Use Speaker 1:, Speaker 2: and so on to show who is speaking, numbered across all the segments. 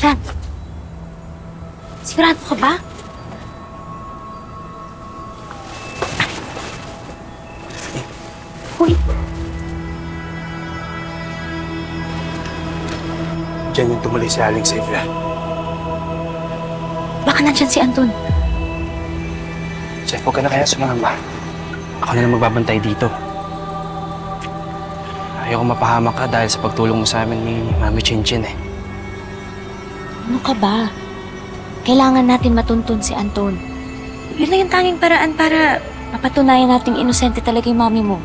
Speaker 1: Ethan, sigurado ka ba? Uy,
Speaker 2: Diyan yung tumuloy si Aling Sylvia.
Speaker 1: baka nandyan si Anton.
Speaker 2: Chef, huwag ka na kaya sumama. Ako na lang magbabantay dito. Ayoko mapahamak ka dahil sa pagtulong mo sa amin ni Mami Chinchin eh.
Speaker 1: Ano ka ba? Kailangan natin matuntun si Anton. Yun lang yung tanging paraan para mapatunayan nating inosente talaga yung mami mo.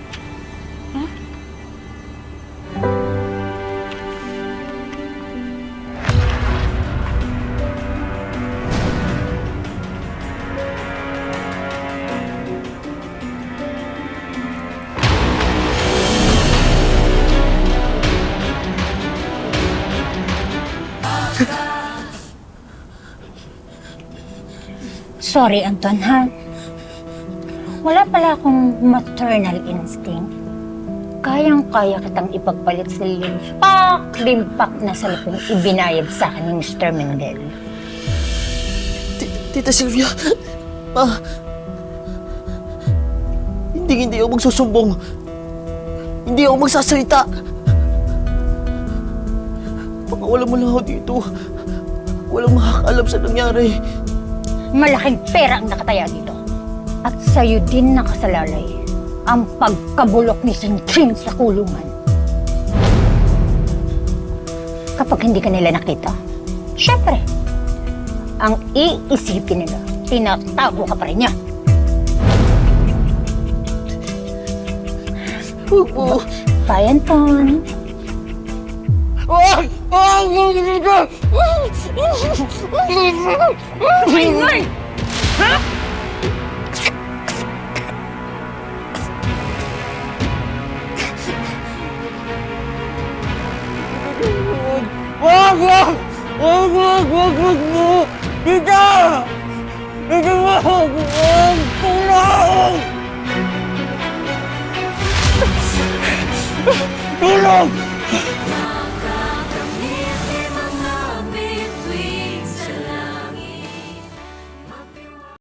Speaker 3: Sorry, Anton, ha? Wala pala akong maternal instinct. Kayang-kaya kitang ipagpalit sa limpak na salaping ibinayad sa akin ni Mr. Mendel.
Speaker 4: Tita Sylvia, hindi ako magsusumbong. Hindi ako magsasalita. Pakawalan mo lang ako dito. Walang makakaalam sa nangyari.
Speaker 3: Malaking pera ang nakataya dito. At sa'yo din nakasalalay ang pagkabulok ni Sintrin sa kulungan. Kapag hindi ka nila nakita, syempre, ang iisipin nila, tinatago ka pa rin niya. Bye, Anton.
Speaker 4: Ingay! Ha? Wag mo! Tita! Tita, wag! Tulong! Tulong!